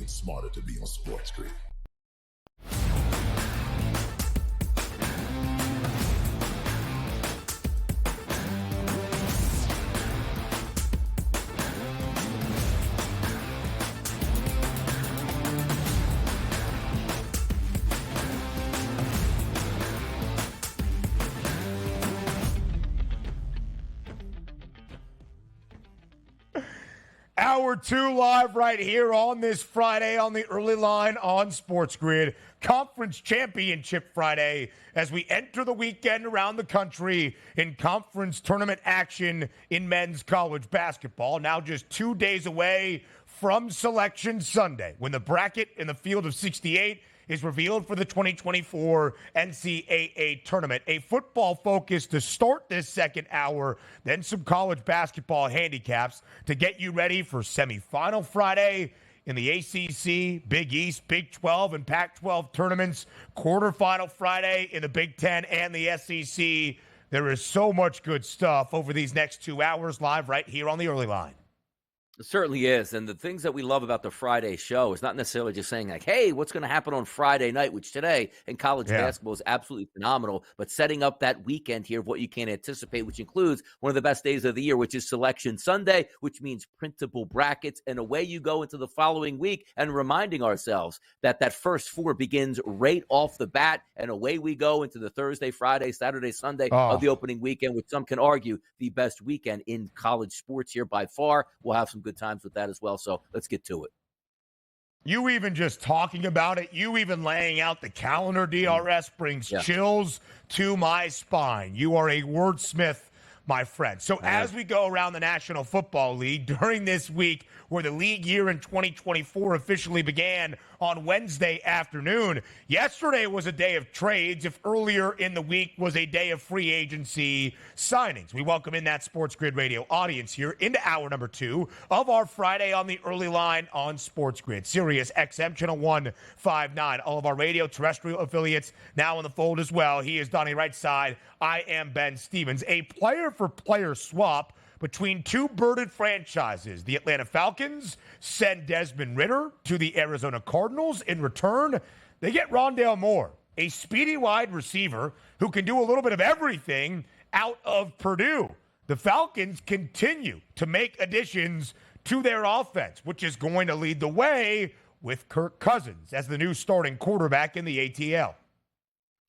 smarter to be on SportsGrid. Hour 2 live right here on this Friday on the early line on SportsGrid. Conference Championship Friday as we enter the weekend around the country in conference tournament action in men's college basketball. Now just 2 days away from Selection Sunday when the bracket in the field of 68 is revealed for the 2024 NCAA tournament. A football focus to start this second hour, then some college basketball handicaps to get you ready for semifinal Friday in the ACC, Big East, Big 12, and Pac-12 tournaments, quarterfinal Friday in the Big 10 and the SEC. There is so much good stuff over these next 2 hours live right here on the early line. It certainly is. And the things that we love about the Friday show is not necessarily just saying like, hey, what's going to happen on Friday night, which today in college basketball is absolutely phenomenal, but setting up that weekend here of what you can anticipate, which includes one of the best days of the year, which is Selection Sunday, which means printable brackets. And away you go into the following week and reminding ourselves that that first four begins right off the bat. And away we go into the Thursday, Friday, Saturday, Sunday of the opening weekend, which some can argue the best weekend in college sports here by far. We'll have some good times with that as well. So let's get to it. You even just talking about it, you even laying out the calendar, DRS, brings chills to my spine. You are a wordsmith, my friend. So as we go around the National Football League during this week where the league year in 2024 officially began on Wednesday afternoon, yesterday was a day of trades if earlier in the week was a day of free agency signings. We welcome in that SportsGrid radio audience here into hour number 2 of our Friday on the early line on SportsGrid. Sirius XM Channel 159. All of our radio terrestrial affiliates now in the fold as well. He is Donnie right side. I am Ben Stevens. A player-for-player swap between two birded franchises. The Atlanta Falcons send Desmond Ridder to the Arizona Cardinals. In return, they get Rondale Moore, a speedy wide receiver who can do a little bit of everything out of Purdue. The Falcons continue to make additions to their offense, which is going to lead the way with Kirk Cousins as the new starting quarterback in the ATL.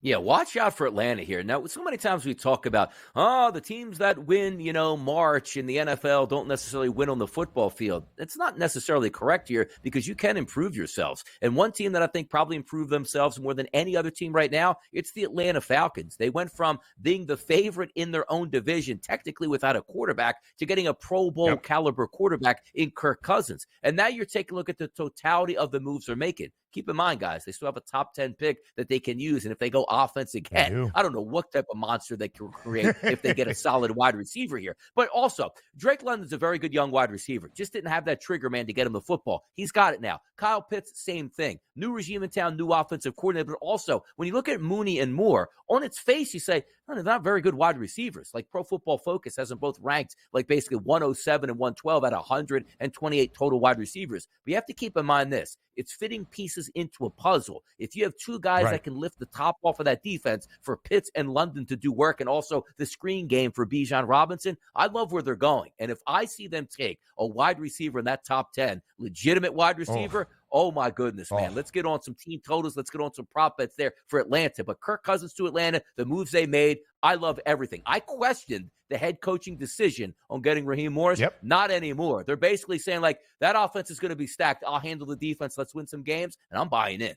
Yeah, watch out for Atlanta here. Now, so many times we talk about, the teams that win, March in the NFL don't necessarily win on the football field. It's not necessarily correct here because you can improve yourselves. And one team that I think probably improved themselves more than any other team right now, it's the Atlanta Falcons. They went from being the favorite in their own division, technically without a quarterback, to getting a Pro Bowl caliber quarterback in Kirk Cousins. And now you're taking a look at the totality of the moves they're making. Keep in mind, guys, they still have a top 10 pick that they can use. And if they go offense again, I don't know what type of monster they can create if they get a solid wide receiver here. But also, Drake London's a very good young wide receiver. Just didn't have that trigger man to get him the football. He's got it now. Kyle Pitts, same thing. New regime in town, new offensive coordinator. But also, when you look at Mooney and Moore, on its face, you say, they're not very good wide receivers. Like Pro Football Focus has them both ranked like basically 107 and 112 out of 128 total wide receivers. But you have to keep in mind this. It's fitting pieces into a puzzle. If you have two guys that can lift the top off of that defense for Pitts and London to do work and also the screen game for Bijan Robinson, I love where they're going. And if I see them take a wide receiver in that top 10, legitimate wide receiver, oh my goodness, man. Let's get on some team totals. Let's get on some prop bets there for Atlanta. But Kirk Cousins to Atlanta, the moves they made, I love everything. I questioned the head coaching decision on getting Raheem Morris. Not anymore. They're basically saying, like, that offense is going to be stacked. I'll handle the defense. Let's win some games. And I'm buying in.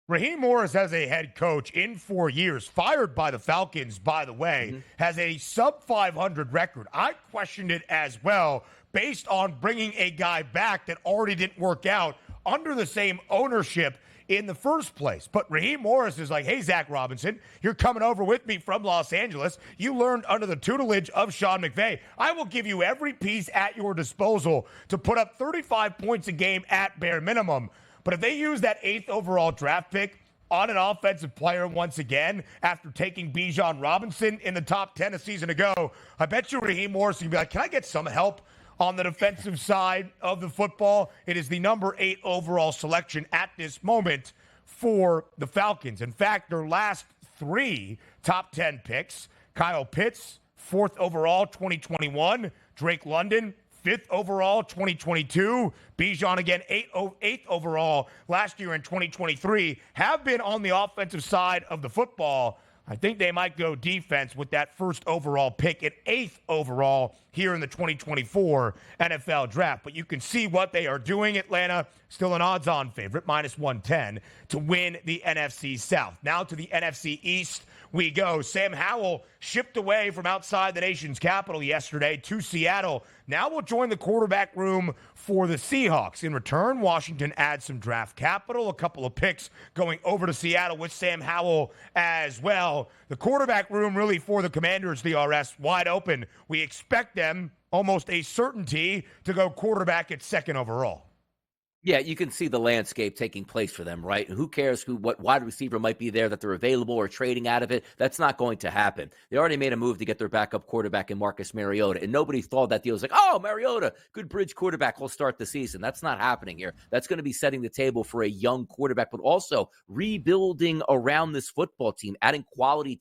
Raheem Morris as a head coach in 4 years, fired by the Falcons, by the way, has a sub-500 record. I questioned it as well based on bringing a guy back that already didn't work out under the same ownership in the first place. But Raheem Morris is like, hey, Zach Robinson, you're coming over with me from Los Angeles. You learned under the tutelage of Sean McVay. I will give you every piece at your disposal to put up 35 points a game at bare minimum. But if they use that 8th overall draft pick on an offensive player once again after taking Bijan Robinson in the top 10 a season ago, I bet you Raheem Morris can be like, can I get some help on the defensive side of the football. It is the number 8 overall selection at this moment for the Falcons. In fact, their last 3 top 10 picks, Kyle Pitts, 4th overall, 2021. Drake London, 5th overall, 2022. Bijan again, 8th overall last year in 2023, have been on the offensive side of the football. I think they might go defense with that 1st overall pick at 8th overall here in the 2024 NFL draft. But you can see what they are doing. Atlanta, still an odds-on favorite, -110 to win the NFC South. Now to the NFC East we go. Sam Howell shipped away from outside the nation's capital yesterday to Seattle. Now will join the quarterback room for the Seahawks. In return, Washington adds some draft capital, a couple of picks going over to Seattle with Sam Howell as well. The quarterback room really for the Commanders, DRS, wide open. We expect them, almost a certainty, to go quarterback at 2nd overall. Yeah, you can see the landscape taking place for them, right? And who cares what wide receiver might be there that they're available or trading out of it? That's not going to happen. They already made a move to get their backup quarterback in Marcus Mariota, and nobody thought that deal was like, oh, Mariota, good bridge quarterback, we'll start the season. That's not happening here. That's going to be setting the table for a young quarterback, but also rebuilding around this football team, adding quality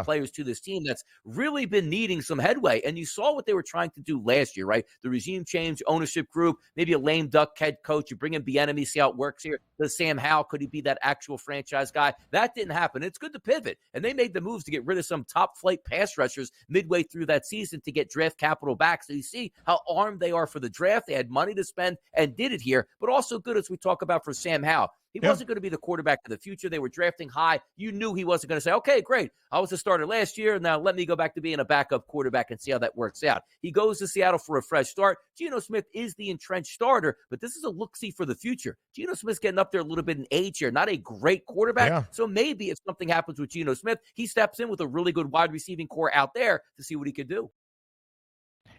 players to this team that's really been needing some headway. And you saw what they were trying to do last year, right? The regime change, ownership group, maybe a lame duck head coach. You bring in Bieniemy, see how it works here. Does Sam Howell, could he be that actual franchise guy? That didn't happen. It's good to pivot. And they made the moves to get rid of some top flight pass rushers midway through that season to get draft capital back. So you see how armed they are for the draft. They had money to spend and did it here, but also good as we talk about for Sam Howell. He wasn't going to be the quarterback of the future. They were drafting high. You knew he wasn't going to say, okay, great, I was a starter last year. Now let me go back to being a backup quarterback and see how that works out. He goes to Seattle for a fresh start. Geno Smith is the entrenched starter, but this is a look-see for the future. Geno Smith's getting up there a little bit in age here. Not a great quarterback. Yeah. So maybe if something happens with Geno Smith, he steps in with a really good wide receiving core out there to see what he could do.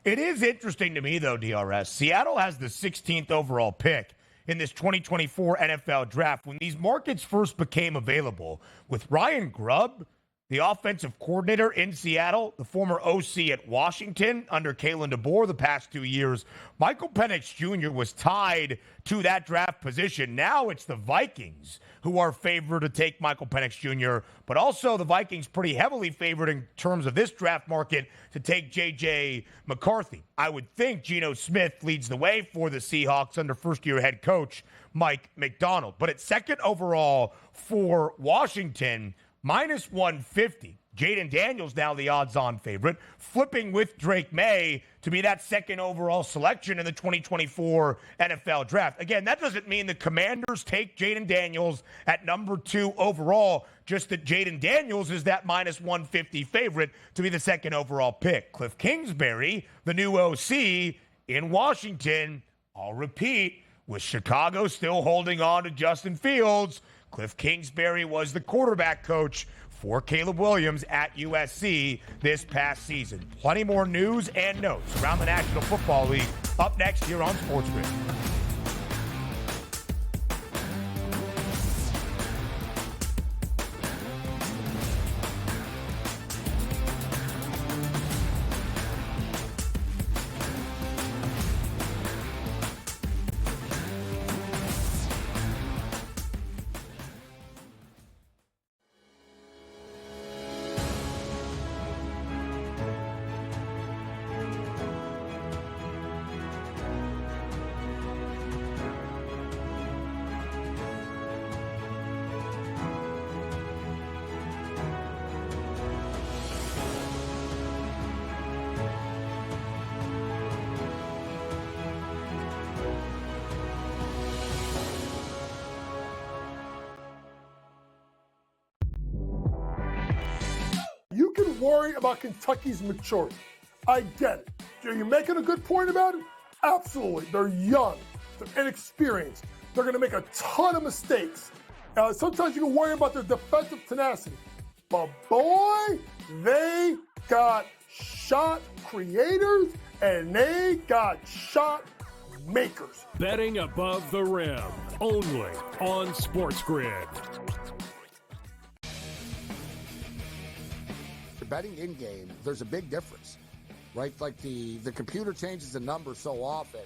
It is interesting to me, though, DRS. Seattle has the 16th overall pick in this 2024 NFL draft. When these markets first became available, with Ryan Grubb, the offensive coordinator in Seattle, the former OC at Washington under Kalen DeBoer the past 2 years, Michael Penix Jr. was tied to that draft position. Now it's the Vikings who are favored to take Michael Penix Jr., but also the Vikings pretty heavily favored in terms of this draft market to take J.J. McCarthy. I would think Geno Smith leads the way for the Seahawks under first-year head coach Mike McDonald. But at 2nd overall for Washington, -150. Jaden Daniels now the odds-on favorite, flipping with Drake May to be that 2nd overall selection in the 2024 NFL draft. Again, that doesn't mean the Commanders take Jaden Daniels at number 2 overall, just that Jaden Daniels is that -150 favorite to be the 2nd overall pick. Cliff Kingsbury, the new OC in Washington, I'll repeat, with Chicago still holding on to Justin Fields, Cliff Kingsbury was the quarterback coach for Caleb Williams at USC this past season. Plenty more news and notes around the National Football League up next here on SportsGrid. You can worry about Kentucky's maturity. I get it. Are you making a good point about it? Absolutely. They're young. They're inexperienced. They're going to make a ton of mistakes. Sometimes you can worry about their defensive tenacity. But boy, they got shot creators and they got shot makers. Betting above the rim, only on SportsGrid. Betting in-game, there's a big difference. right? Like the computer changes the number so often.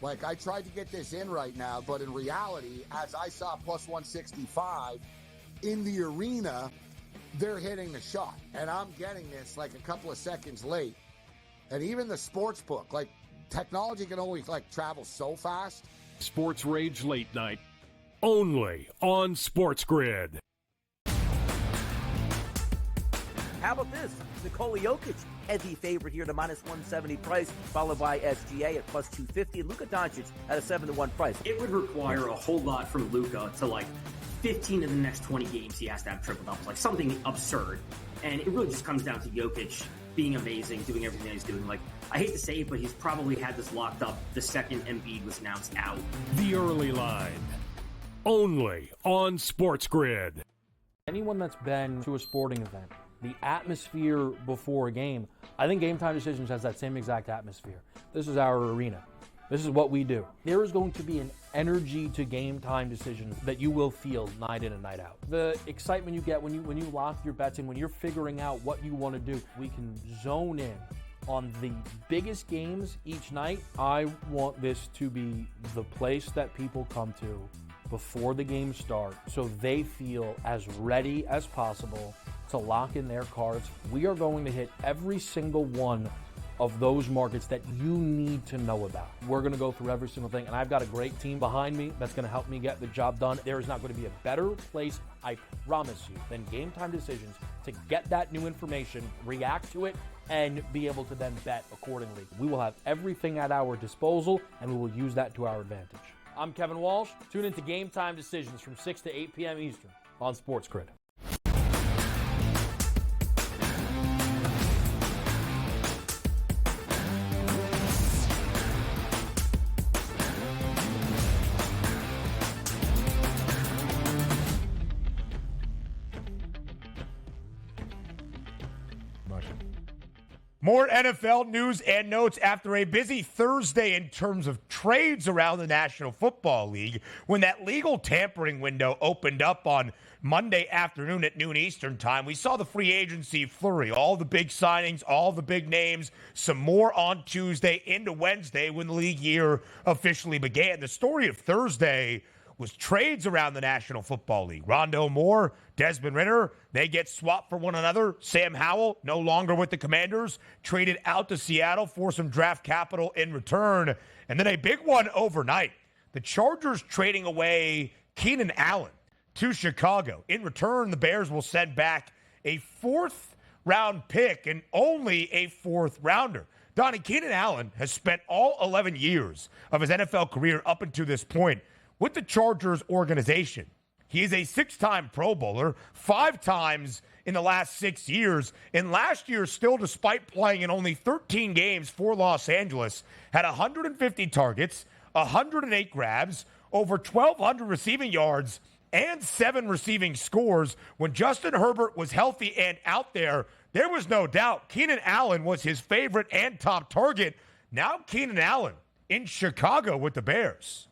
Like, I tried to get this in right now, but in reality, as I saw plus 165 in the arena, they're hitting the shot. And I'm getting this like a couple of seconds late. And even the sports book, like, technology can only like travel so fast. Sports Rage Late Night, only on SportsGrid. How about this? Nikola Jokic, heavy favorite here to minus 170 price, followed by SGA at plus 250, and Luka Doncic at a 7-1 price. It would require a whole lot from Luka to, like, 15 of the next 20 games he has to have triple doubles, like something absurd. And it really just comes down to Jokic being amazing, doing everything he's doing. Like, I hate to say it, but he's probably had this locked up the second Embiid was announced out. The early line, only on SportsGrid. Anyone that's been to a sporting event, the atmosphere before a game, I think Game Time Decisions has that same exact atmosphere. This is our arena. This is what we do. There is going to be an energy to Game Time Decisions that you will feel night in and night out. The excitement you get when you lock your bets in, when you're figuring out what you want to do, we can zone in on the biggest games each night. I want this to be the place that people come to before the games start so they feel as ready as possible to lock in their cards. We are going to hit every single one of those markets that you need to know about. We're going to go through every single thing, and I've got a great team behind me that's going to help me get the job done. There is not going to be a better place, I promise you, than Game Time Decisions to get that new information, react to it, and be able to then bet accordingly. We will have everything at our disposal, and we will use that to our advantage. I'm Kevin Walsh. Tune into Game Time Decisions from 6 to 8 p.m. Eastern on SportsGrid. More NFL news and notes after a busy Thursday in terms of trades around the National Football League when that legal tampering window opened up on Monday afternoon at noon Eastern time. We saw the free agency flurry, all the big signings, all the big names, some more on Tuesday into Wednesday when the league year officially began. The story of Thursday was trades around the National Football League. Rondale Moore, Desmond Ridder, they get swapped for one another. Sam Howell, no longer with the Commanders, traded out to Seattle for some draft capital in return. And then a big one overnight. The Chargers trading away Keenan Allen to Chicago. In return, the Bears will send back a fourth-round pick and only a fourth-rounder. Donnie, Keenan Allen has spent all 11 years of his NFL career up until this point with the Chargers organization. He is a 6-time Pro Bowler, 5 times in the last 6 years. And last year, still despite playing in only 13 games for Los Angeles, had 150 targets, 108 grabs, over 1,200 receiving yards, and 7 receiving scores. When Justin Herbert was healthy and out there, there was no doubt Keenan Allen was his favorite and top target. Now Keenan Allen in Chicago with the Bears.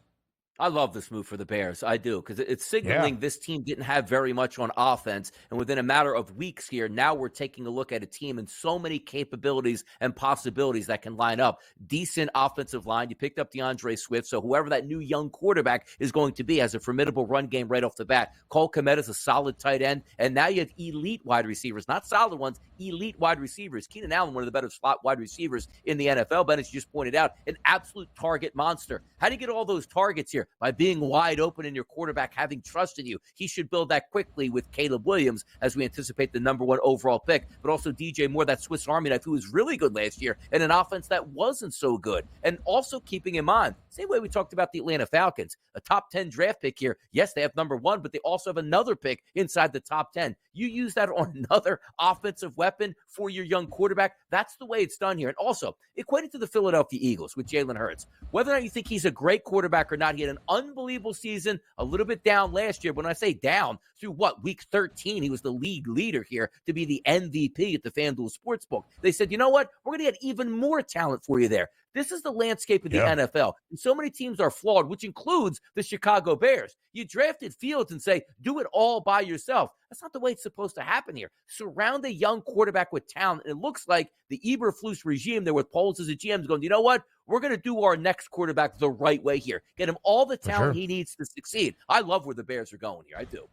I love this move for the Bears. I do, because it's signaling this team didn't have very much on offense. And within a matter of weeks here, now we're taking a look at a team and so many capabilities and possibilities that can line up. Decent offensive line. You picked up DeAndre Swift, so whoever that new young quarterback is going to be has a formidable run game right off the bat. Cole Kmet is a solid tight end. And now you have elite wide receivers, not solid ones, elite wide receivers. Keenan Allen, one of the better slot wide receivers in the NFL. Ben, as you just pointed out, an absolute target monster. How do you get all those targets here? By being wide open and your quarterback having trust in you. He should build that quickly with Caleb Williams as we anticipate the number 1 overall pick, but also DJ Moore, that Swiss Army knife, who was really good last year, and an offense that wasn't so good. And also keeping in mind, same way we talked about the Atlanta Falcons, a top 10 draft pick here. Yes, they have number 1, but they also have another pick inside the top 10. You use that on another offensive weapon for your young quarterback. That's the way it's done here. And also, equated to the Philadelphia Eagles with Jalen Hurts. Whether or not you think he's a great quarterback or not, he had an unbelievable season, a little bit down last year. When I say down, through week 13, he was the league leader here to be the MVP at the FanDuel Sportsbook. They said, you know what? We're going to get even more talent for you there. This is the landscape of the NFL. And so many teams are flawed, which includes the Chicago Bears. You drafted Fields and say, do it all by yourself. That's not the way it's supposed to happen here. Surround a young quarterback with talent. And it looks like the Eberflus regime there with Poles as a GM is going, you know what? We're going to do our next quarterback the right way here. Get him all the talent he needs to succeed. I love where the Bears are going here. I do.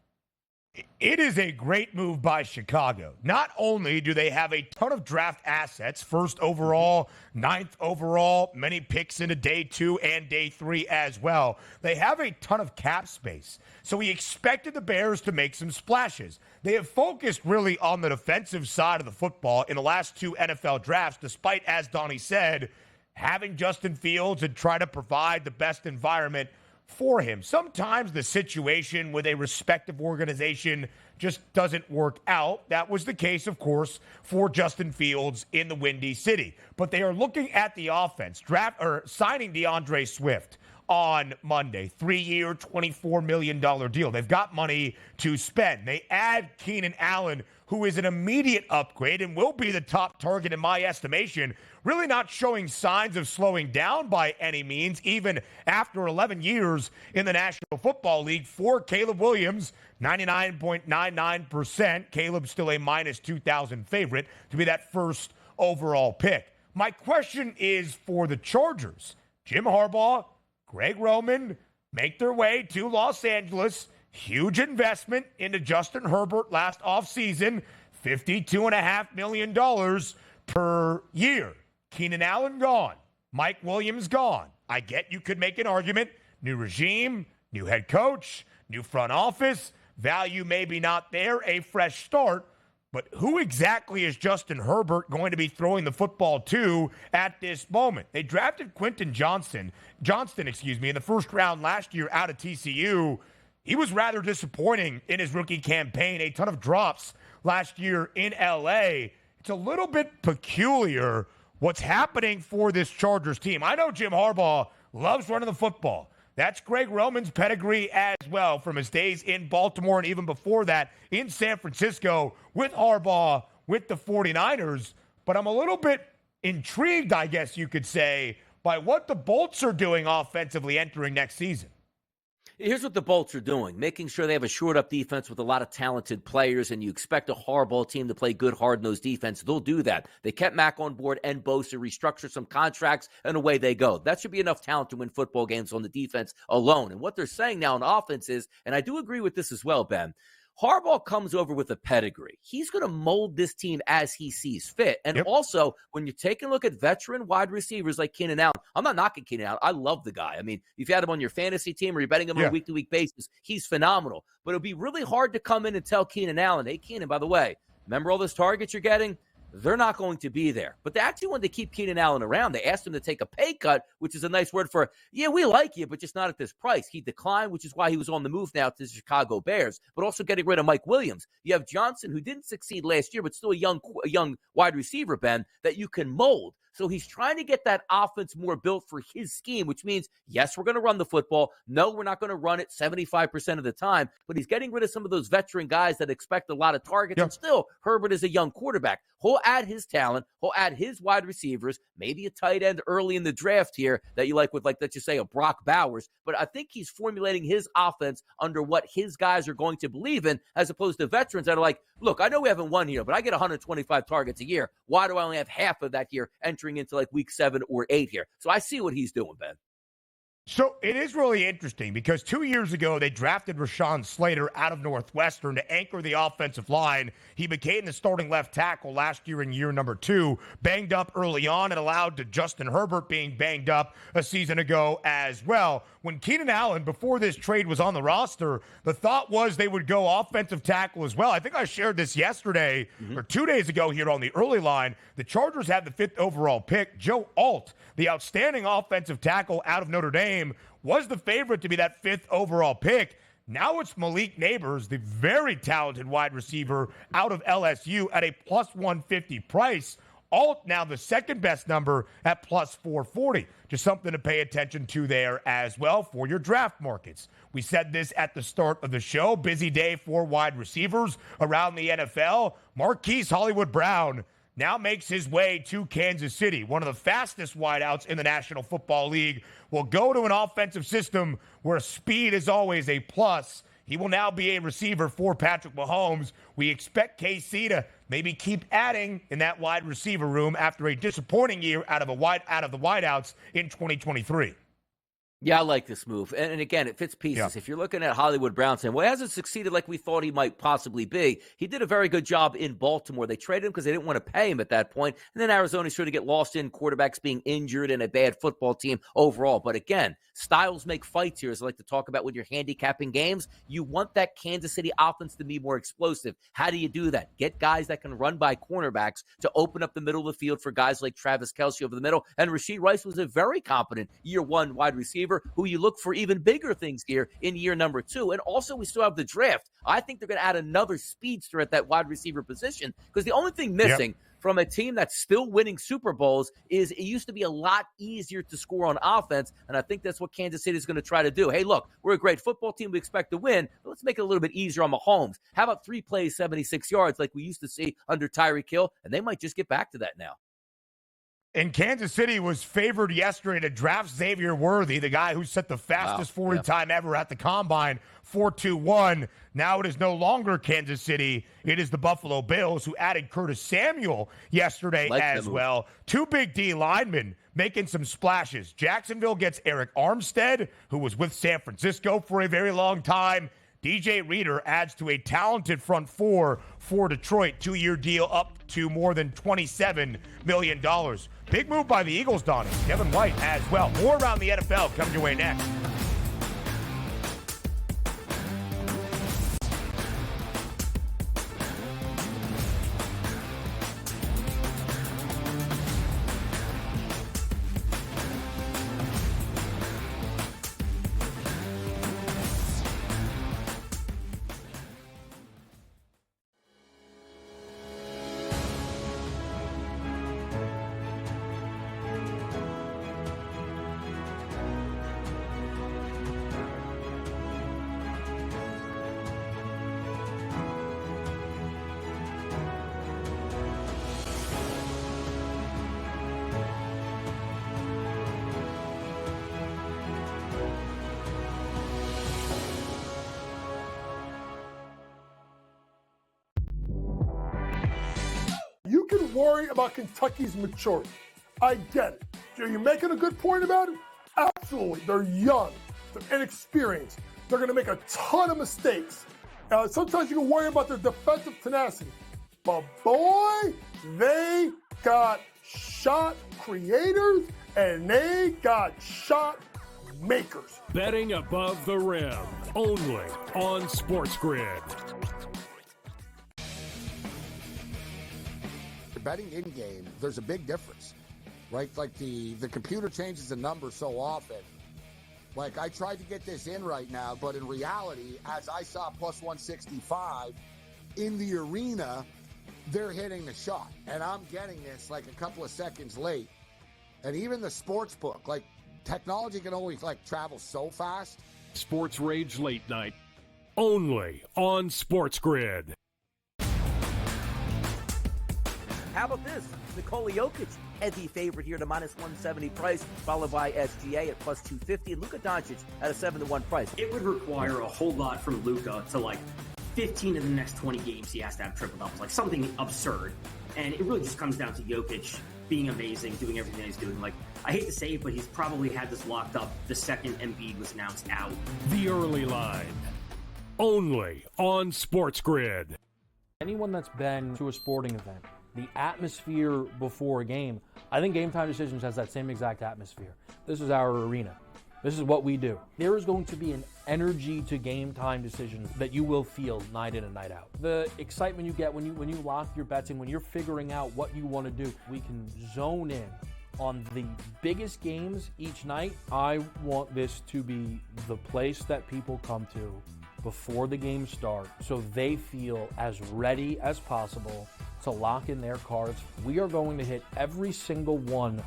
It is a great move by Chicago. Not only do they have a ton of draft assets, first overall, 9th overall, many picks into day 2 and day 3 as well. They have a ton of cap space. So we expected the Bears to make some splashes. They have focused really on the defensive side of the football in the last 2 NFL drafts, despite, as Donnie said, having Justin Fields and try to provide the best environment for him. Sometimes the situation with a respective organization just doesn't work out. That was the case, of course, for Justin Fields in the Windy City. But they are looking at the offense, signing DeAndre Swift on Monday, 3-year, $24 million deal. They've got money to spend. They add Keenan Allen, who is an immediate upgrade and will be the top target in my estimation, really not showing signs of slowing down by any means, even after 11 years in the National Football League. For Caleb Williams, 99.99%. Caleb's still a minus 2,000 favorite to be that first overall pick. My question is for the Chargers. Jim Harbaugh, Greg Roman make their way to Los Angeles. Huge investment into Justin Herbert last offseason, $52.5 million per year. Keenan Allen gone. Mike Williams gone. I get you could make an argument. New regime, new head coach, new front office. Value maybe not there, a fresh start. But who exactly is Justin Herbert going to be throwing the football to at this moment? They drafted Quentin Johnston, in the first round last year out of TCU. He was rather disappointing in his rookie campaign, a ton of drops last year in LA. It's a little bit peculiar what's happening for this Chargers team. I know Jim Harbaugh loves running the football. That's Greg Roman's pedigree as well from his days in Baltimore and even before that in San Francisco with Harbaugh with the 49ers. But I'm a little bit intrigued, I guess you could say, by what the Bolts are doing offensively entering next season. Here's what the Bolts are doing, making sure they have a shored-up defense with a lot of talented players, and you expect a Harbaugh team to play good, hard-nosed defense. They'll do that. They kept Mack on board and Bosa, restructured some contracts, and away they go. That should be enough talent to win football games on the defense alone. And what they're saying now on offense is, and I do agree with this as well, Ben, Harbaugh comes over with a pedigree. He's going to mold this team as he sees fit. And also, when you take a look at veteran wide receivers like Keenan Allen, I'm not knocking Keenan Allen. I love the guy. I mean, if you had him on your fantasy team or you're betting him on a week-to-week basis, he's phenomenal. But it'll be really hard to come in and tell Keenan Allen, hey, Keenan, by the way, remember all those targets you're getting? They're not going to be there. But they actually wanted to keep Keenan Allen around. They asked him to take a pay cut, which is a nice word for, yeah, we like you, but just not at this price. He declined, which is why he was on the move now to the Chicago Bears, but also getting rid of Mike Williams. You have Johnson, who didn't succeed last year, but still a young wide receiver, Ben, that you can mold. So he's trying to get that offense more built for his scheme, which means, yes, we're going to run the football. No, we're not going to run it 75% of the time, but he's getting rid of some of those veteran guys that expect a lot of targets. And still, Herbert is a young quarterback. He'll add his talent. He'll add his wide receivers, maybe a tight end early in the draft here that you like with, like, let's just say a Brock Bowers. But I think he's formulating his offense under what his guys are going to believe in, as opposed to veterans that are like, look, I know we haven't won here, but I get 125 targets a year. Why do I only have half of that here entering into like week 7 or 8 here? So I see what he's doing, Ben. So it is really interesting because 2 years ago, they drafted Rashawn Slater out of Northwestern to anchor the offensive line. He became the starting left tackle last year in year number 2, banged up early on and allowed to Justin Herbert being banged up a season ago as well. When Keenan Allen, before this trade, was on the roster, the thought was they would go offensive tackle as well. I think I shared this yesterday or 2 days ago here on the early line. The Chargers had the 5th overall pick. Joe Alt, the outstanding offensive tackle out of Notre Dame, was the favorite to be that 5th overall pick. Now it's Malik Neighbors, the very talented wide receiver out of LSU, at a plus 150 price. Alt now the second best number at plus 440. Just something to pay attention to there as well for your draft markets. We said this at the start of the show. Busy day for wide receivers around the NFL. Marquise Hollywood Brown now makes his way to Kansas City. One of the fastest wideouts in the National Football League will go to an offensive system where speed is always a plus. He will now be a receiver for Patrick Mahomes. We expect KC to maybe keep adding in that wide receiver room after a disappointing year out of the wideouts in 2023. Yeah, I like this move. And again, it fits pieces. Yeah. If you're looking at Hollywood Brown saying, well, he hasn't succeeded like we thought he might possibly be, he did a very good job in Baltimore. They traded him because they didn't want to pay him at that point. And then Arizona sort of get lost in quarterbacks being injured and a bad football team overall. But again, styles make fights here, as I like to talk about when you're handicapping games. You want that Kansas City offense to be more explosive. How do you do that? Get guys that can run by cornerbacks to open up the middle of the field for guys like Travis Kelce over the middle. And Rashee Rice was a very competent year one wide receiver who you look for even bigger things here in year number 2. And also, we still have the draft. I think they're going to add another speedster at that wide receiver position, because the only thing missing from a team that's still winning Super Bowls is it used to be a lot easier to score on offense, and I think that's what Kansas City is going to try to do. Hey, look, we're a great football team. We expect to win, but let's make it a little bit easier on Mahomes. How about 3 plays, 76 yards like we used to see under Tyreek Hill? And they might just get back to that now. And Kansas City was favored yesterday to draft Xavier Worthy, the guy who set the fastest 40 time ever at the Combine, 4.21. Now it is no longer Kansas City. It is the Buffalo Bills, who added Curtis Samuel yesterday as well. 2 big D linemen making some splashes. Jacksonville gets Eric Armstead, who was with San Francisco for a very long time. DJ Reader adds to a talented front four for Detroit, 2-year deal up to more than $27 million. Big move by the Eagles, Donnie. Kevin White as well. More around the NFL coming your way next. You can worry about Kentucky's maturity. I get it. Are you making a good point about it? Absolutely. They're young. They're inexperienced. They're going to make a ton of mistakes. Sometimes you can worry about their defensive tenacity. But boy, they got shot creators and they got shot makers. Betting above the rim, only on SportsGrid. Betting in game, there's a big difference, right? Like the computer changes the number so often. Like, I tried to get this in right now, but in reality, as I saw plus 165 in the arena, they're hitting the shot, and I'm getting this like a couple of seconds late. And even the sports book, like, technology can only travel so fast. Sports Rage Late Night, only on SportsGrid. How about this? Nikola Jokic, heavy favorite here to minus 170 price, followed by SGA at plus 250, and Luka Doncic at a 7-1 price. It would require a whole lot from Luka to 15 of the next 20 games he has to have triple doubles, like something absurd. And it really just comes down to Jokic being amazing, doing everything he's doing. I hate to say it, but he's probably had this locked up the second Embiid was announced out. The early line, only on SportsGrid. Anyone that's been to a sporting event, the atmosphere before a game, I think Game Time Decisions has that same exact atmosphere. This is our arena. This is what we do. There is going to be an energy to Game Time Decisions that you will feel night in and night out. The excitement you get when you lock your bets in, when you're figuring out what you want to do, we can zone in on the biggest games each night. I want this to be the place that people come to before the games start so they feel as ready as possible to lock in their cards. We are going to hit every single one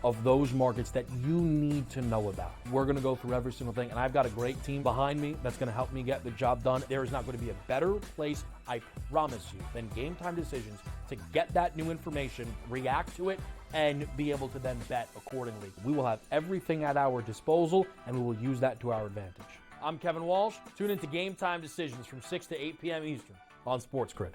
of those markets that you need to know about. We're going to go through every single thing, and I've got a great team behind me that's going to help me get the job done. There is not going to be a better place, I promise you, than Game Time Decisions to get that new information, react to it, and be able to then bet accordingly. We will have everything at our disposal, and we will use that to our advantage. I'm Kevin Walsh. Tune into Game Time Decisions from 6 to 8 p.m. Eastern on SportsGrid.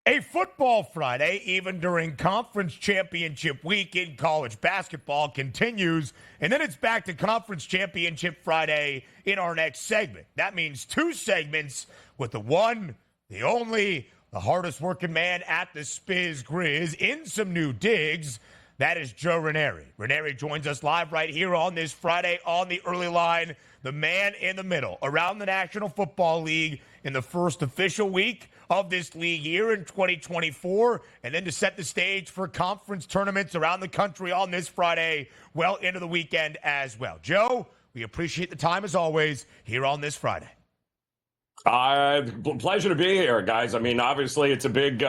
A football Friday, even during conference championship week in college basketball, continues, and then it's back to conference championship Friday in our next segment. That means 2 segments with the one, the only, the hardest working man at the SportsGrid in some new digs. That is Joe Raineri. Raineri joins us live right here on this Friday on the early line, the man in the middle, around the National Football League in the first official week of this league year in 2024, and then to set the stage for conference tournaments around the country on this Friday, well into the weekend as well. Joe, we appreciate the time as always here on this Friday. Pleasure to be here, guys. I mean, obviously it's a big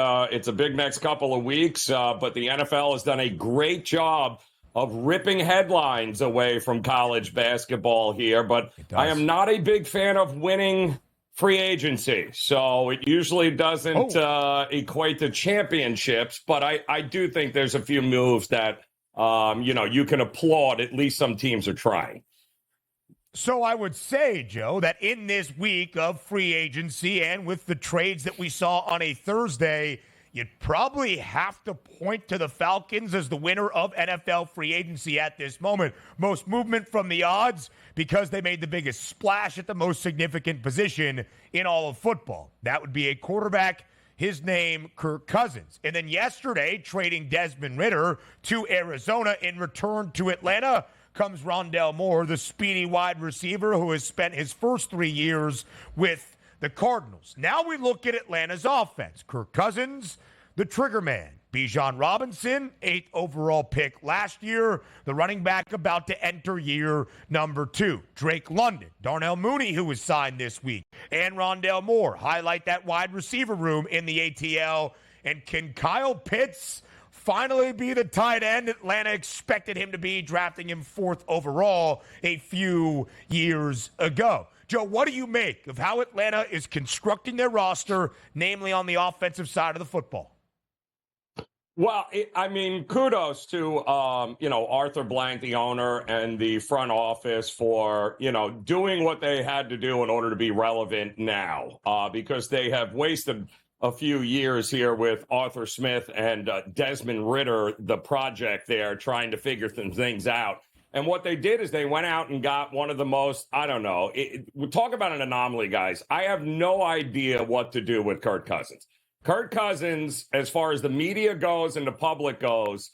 next couple of weeks, but the NFL has done a great job of ripping headlines away from college basketball here. But I am not a big fan of winning free agency, so it usually doesn't equate to championships. But I do think there's a few moves that you can applaud. At least some teams are trying. So I would say, Joe, that in this week of free agency and with the trades that we saw on a Thursday, you'd probably have to point to the Falcons as the winner of NFL free agency at this moment. Most movement from the odds because they made the biggest splash at the most significant position in all of football. That would be a quarterback, his name, Kirk Cousins. And then yesterday, trading Desmond Ridder to Arizona in return to Atlanta, comes Rondale Moore, the speedy wide receiver who has spent his first 3 years with the Cardinals. Now we look at Atlanta's offense. Kirk Cousins, the trigger man. Bijan Robinson, 8th overall pick last year. The running back about to enter year number 2. Drake London, Darnell Mooney, who was signed this week, and Rondale Moore highlight that wide receiver room in the ATL. And can Kyle Pitts finally be the tight end Atlanta expected him to be, drafting him 4th overall a few years ago? Joe, what do you make of how Atlanta is constructing their roster, namely on the offensive side of the football? Well, kudos to, Arthur Blank, the owner, and the front office for, doing what they had to do in order to be relevant now, because they have wasted a few years here with Arthur Smith and Desmond Ridder, the project there, trying to figure some things out. And what they did is they went out and got one of the most, we talk about an anomaly, guys. I have no idea what to do with Kirk Cousins. Kirk Cousins, as far as the media goes and the public goes,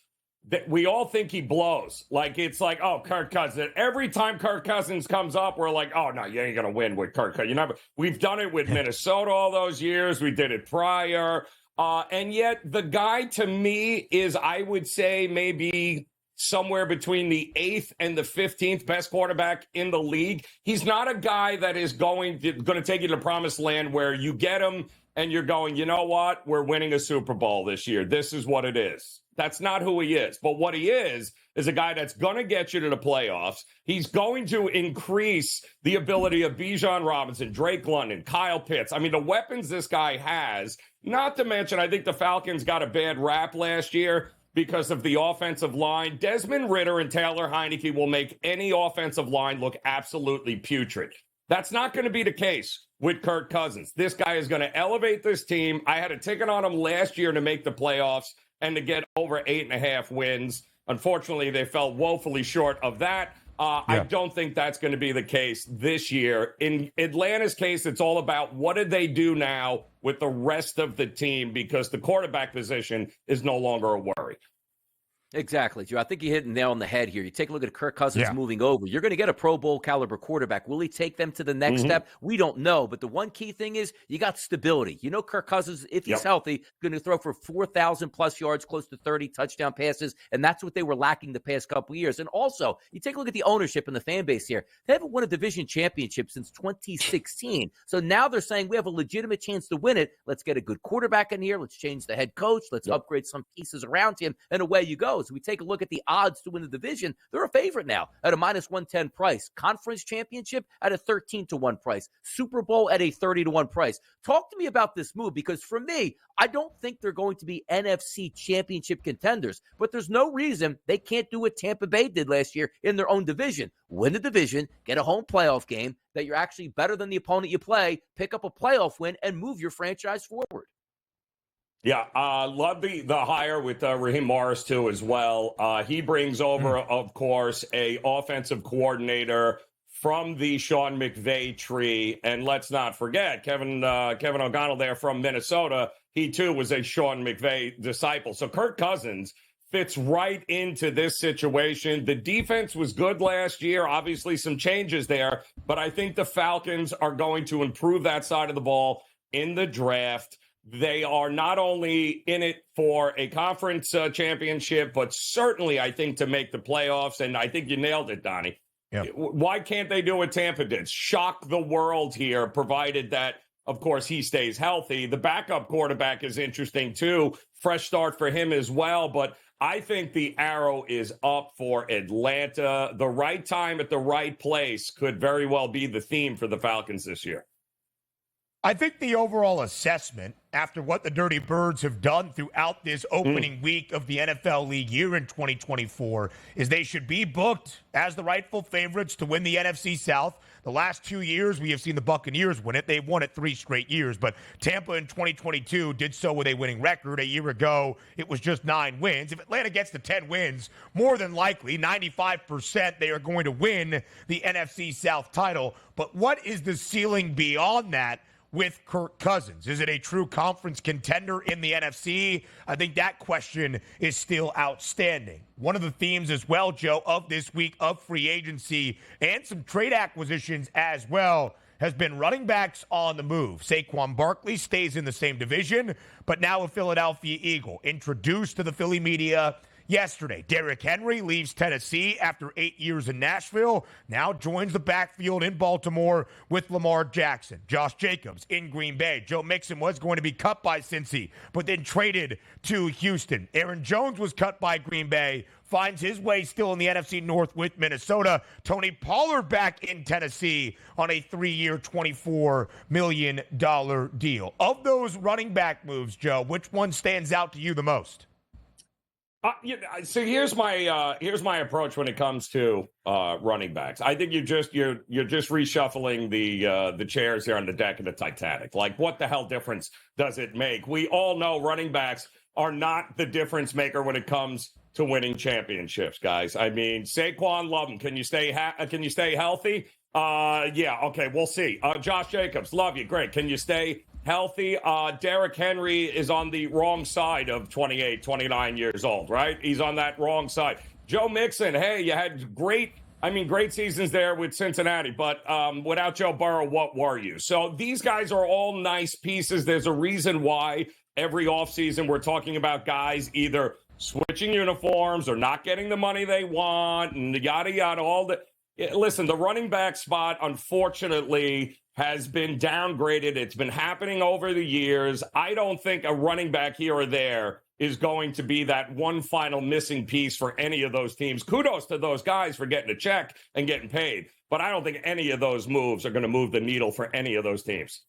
that we all think he blows. Like, it's like, oh, Kirk Cousins. Every time Kirk Cousins comes up, we're like, oh, no, you ain't going to win with Kirk Cousins. We've done it with Minnesota all those years. We did it prior. And yet the guy, to me, is, I would say, maybe somewhere between the 8th and the 15th best quarterback in the league. He's not a guy that is going to take you to the promised land where you get him and you're going, you know what? We're winning a Super Bowl this year. This is what it is. That's not who he is. But what he is a guy that's going to get you to the playoffs. He's going to increase the ability of Bijan Robinson, Drake London, Kyle Pitts. I mean, the weapons this guy has, not to mention, I think the Falcons got a bad rap last year because of the offensive line. Desmond Ridder and Taylor Heineke will make any offensive line look absolutely putrid. That's not going to be the case with Kirk Cousins. This guy is going to elevate this team. I had a ticket on him last year to make the playoffs and to get over 8.5 wins. Unfortunately, they fell woefully short of that. I don't think that's going to be the case this year. In Atlanta's case, it's all about what did they do now with the rest of the team, because the quarterback position is no longer a worry. Exactly, Joe. I think you hit the nail on the head here. You take a look at Kirk Cousins moving over. You're going to get a Pro Bowl caliber quarterback. Will he take them to the next step? We don't know. But the one key thing is you got stability. You know, Kirk Cousins, if he's healthy, going to throw for 4,000 plus yards, close to 30 touchdown passes. And that's what they were lacking the past couple of years. And also, you take a look at the ownership and the fan base here. They haven't won a division championship since 2016. So now they're saying we have a legitimate chance to win it. Let's get a good quarterback in here. Let's change the head coach. Let's upgrade some pieces around him. And away you go. So we take a look at the odds to win the division. They're a favorite now at a -110 price. Conference championship at a 13-1 price. Super Bowl at a 30-1 price. Talk to me about this move, because for me, I don't think they're going to be NFC championship contenders, but there's no reason they can't do what Tampa Bay did last year in their own division. Win the division, get a home playoff game, that you're actually better than the opponent you play, pick up a playoff win, and move your franchise forward. Yeah, love the hire with Raheem Morris, too, as well. He brings over, of course, a offensive coordinator from the Sean McVay tree. And let's not forget, Kevin O'Connell there from Minnesota. He, too, was a Sean McVay disciple. So Kirk Cousins fits right into this situation. The defense was good last year. Obviously, some changes there. But I think the Falcons are going to improve that side of the ball in the draft. They are not only in it for a conference championship, but certainly, I think, to make the playoffs. And I think you nailed it, Donnie. Yep. Why can't they do what Tampa did? Shock the world here, provided that, of course, he stays healthy. The backup quarterback is interesting, too. Fresh start for him as well. But I think the arrow is up for Atlanta. The right time at the right place could very well be the theme for the Falcons this year. I think the overall assessment after what the Dirty Birds have done throughout this opening week of the NFL league year in 2024 is they should be booked as the rightful favorites to win the NFC South. The last 2 years, we have seen the Buccaneers win it. They've won it 3 straight years, but Tampa in 2022 did so with a winning record. A year ago, it was just 9 wins. If Atlanta gets to 10 wins, more than likely, 95%, they are going to win the NFC South title. But what is the ceiling beyond that with Kirk Cousins? Is it a true conference contender in the NFC? I think that question is still outstanding. One of the themes as well, Joe, of this week of free agency and some trade acquisitions as well has been running backs on the move. Saquon Barkley stays in the same division, but now a Philadelphia Eagle, introduced to the Philly media yesterday. Derrick Henry leaves Tennessee after 8 years in Nashville, now joins the backfield in Baltimore with Lamar Jackson. Josh Jacobs in Green Bay. Joe Mixon was going to be cut by Cincy, but then traded to Houston. Aaron Jones was cut by Green Bay, finds his way still in the NFC North with Minnesota. Tony Pollard back in Tennessee on a 3-year, $24 million deal. Of those running back moves, Joe, which one stands out to you the most? So here's my approach when it comes to running backs. I think you're just reshuffling the chairs here on the deck of the Titanic. Like, what the hell difference does it make? We all know running backs are not the difference maker when it comes to winning championships, guys. I mean, Saquon, love him. Can you stay healthy? Yeah, okay, we'll see. Josh Jacobs, love you, great. Can you stay healthy? Derrick Henry is on the wrong side of 28, 29 years old, right? He's on that wrong side. Joe Mixon, hey, you had great seasons there with Cincinnati, but without Joe Burrow, what were you? So these guys are all nice pieces. There's a reason why every offseason we're talking about guys either switching uniforms or not getting the money they want and yada, yada, all that. Listen, the running back spot, unfortunately, has been downgraded. It's been happening over the years. I don't think a running back here or there is going to be that one final missing piece for any of those teams. Kudos to those guys for getting a check and getting paid. But I don't think any of those moves are going to move the needle for any of those teams.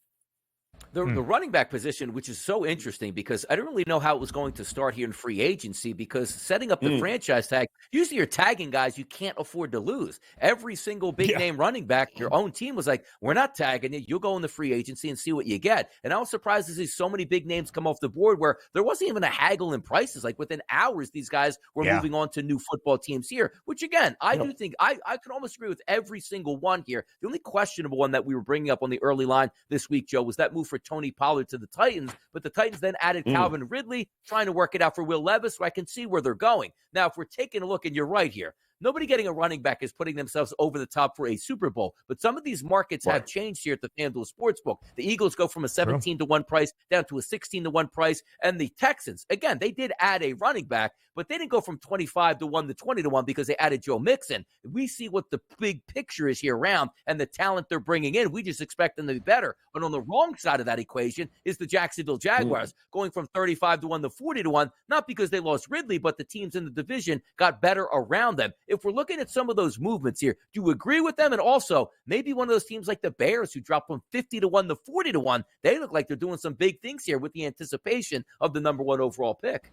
The running back position, which is so interesting because I don't really know how it was going to start here in free agency, because setting up the franchise tag, usually you're tagging guys you can't afford to lose. Every single big name running back, your own team was like, we're not tagging you. You'll go in the free agency and see what you get. And I was surprised to see so many big names come off the board where there wasn't even a haggle in prices. Like within hours, these guys were moving on to new football teams here, which again, I do think I could almost agree with every single one here. The only questionable one that we were bringing up on the early line this week, Joe, was that move for Tony Pollard to the Titans, but the Titans then added Calvin Ridley, trying to work it out for Will Levis, so I can see where they're going. Now, if we're taking a look, and you're right here, nobody getting a running back is putting themselves over the top for a Super Bowl. But some of these markets have changed here at the FanDuel Sportsbook. The Eagles go from a 17-1 price down to a 16-1 price. And the Texans, again, they did add a running back, but they didn't go from 25-1 to 20-1 because they added Joe Mixon. We see what the big picture is here around and the talent they're bringing in. We just expect them to be better. But on the wrong side of that equation is the Jacksonville Jaguars going from 35-1 to 40-1, not because they lost Ridley, but the teams in the division got better around them. If we're looking at some of those movements here, do you agree with them? And also, maybe one of those teams like the Bears who dropped from 50-1 to 40-1, they look like they're doing some big things here with the anticipation of the number 1 overall pick.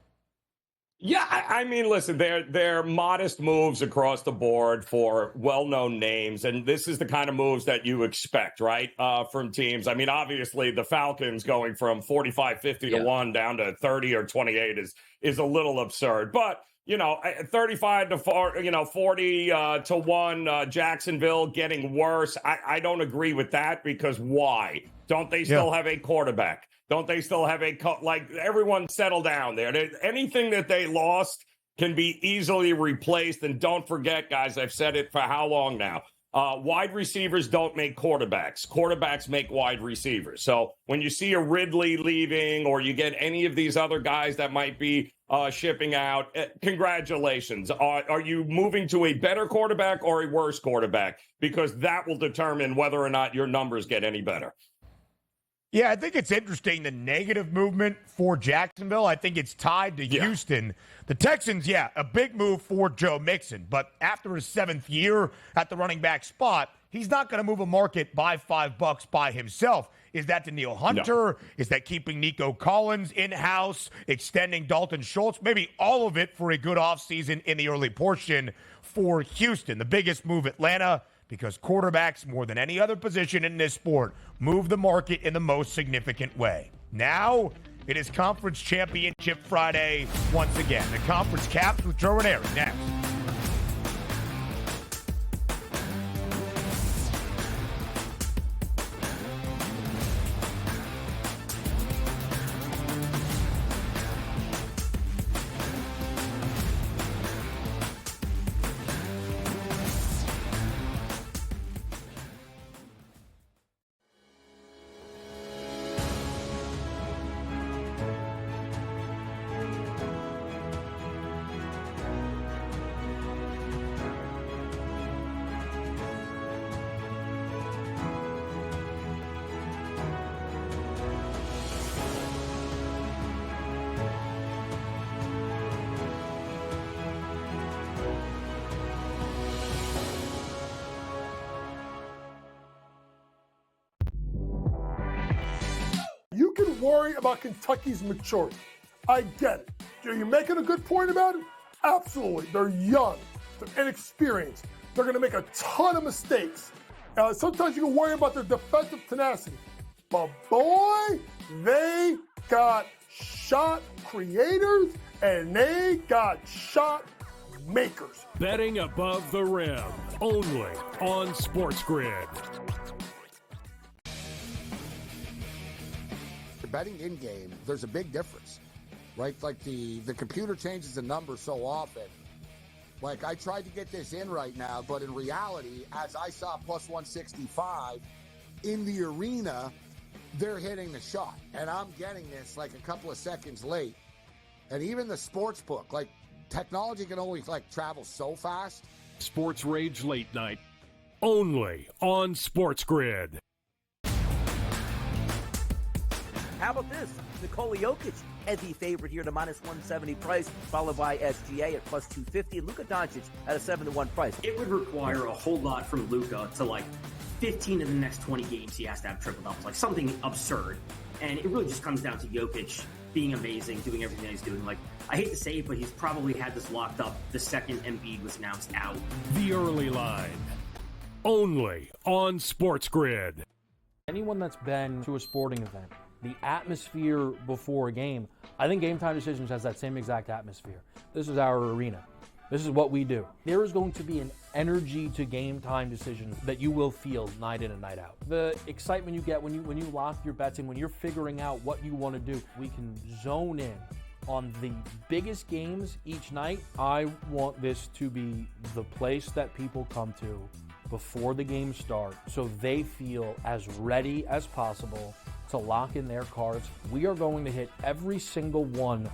Yeah, I mean, listen, they're modest moves across the board for well-known names, and this is the kind of moves that you expect, right, from teams. I mean, obviously, the Falcons going from 45-50 to 1 down to 30 or 28 is a little absurd, but 35 to 40 to 1, Jacksonville getting worse. I don't agree with that because why? Don't they still have a quarterback? Don't they still have everyone settle down there? Anything that they lost can be easily replaced. And don't forget, guys, I've said it for how long now? Wide receivers don't make quarterbacks. Quarterbacks make wide receivers. So when you see a Ridley leaving or you get any of these other guys that might be shipping out, congratulations. Are you moving to a better quarterback or a worse quarterback? Because that will determine whether or not your numbers get any better. Yeah, I think it's interesting, the negative movement for Jacksonville. I think it's tied to Houston. The Texans, a big move for Joe Mixon. But after his 7th year at the running back spot, he's not going to move a market by $5 by himself. Is that Danielle Hunter? No. Is that keeping Nico Collins in-house, extending Dalton Schultz? Maybe all of it for a good offseason in the early portion for Houston. The biggest move, Atlanta, because quarterbacks, more than any other position in this sport, move the market in the most significant way. Now, it is Conference Championship Friday once again. The conference caps with Joe Raineri next. You can worry about Kentucky's maturity. I get it. Are you making a good point about it? Absolutely. They're young. They're inexperienced. They're going to make a ton of mistakes. Sometimes you can worry about their defensive tenacity. But boy, they got shot creators and they got shot makers. Betting above the rim, only on SportsGrid. Betting in-game, there's a big difference, right? Like the computer changes the number so often. Like, I tried to get this in right now, but in reality, as I saw plus 165 in the arena, they're hitting the shot. And I'm getting this like a couple of seconds late. And even the sports book, like, technology can only travel so fast. Sports Rage Late Night, only on SportsGrid. How about this? Nikola Jokic, heavy favorite here to minus 170 price, followed by SGA at plus 250, and Luka Doncic at a 7-1 price. It would require a whole lot from Luka to 15 of the next 20 games he has to have triple doubles, like something absurd. And it really just comes down to Jokic being amazing, doing everything that he's doing. I hate to say it, but he's probably had this locked up the second Embiid was announced out. The early line, only on SportsGrid. Anyone that's been to a sporting event, the atmosphere before a game, I think Game Time Decisions has that same exact atmosphere. This is our arena. This is what we do. There is going to be an energy to game time decisions that you will feel night in and night out. The excitement you get when you lock your bets in, when you're figuring out what you want to do, we can zone in on the biggest games each night. I want this to be the place that people come to before the games start so they feel as ready as possible to lock in their cards. We are going to hit every single one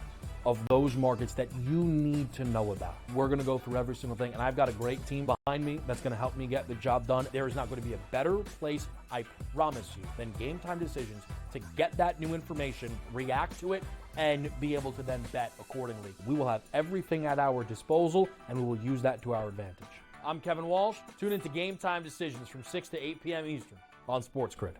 of those markets that you need to know about. We're going to go through every single thing, and I've got a great team behind me that's going to help me get the job done. There is not going to be a better place, I promise you, than Game Time Decisions to get that new information, react to it, and be able to then bet accordingly. We will have everything at our disposal, and we will use that to our advantage. I'm Kevin Walsh. Tune into Game Time Decisions from 6 to 8 p.m. Eastern on SportsGrid.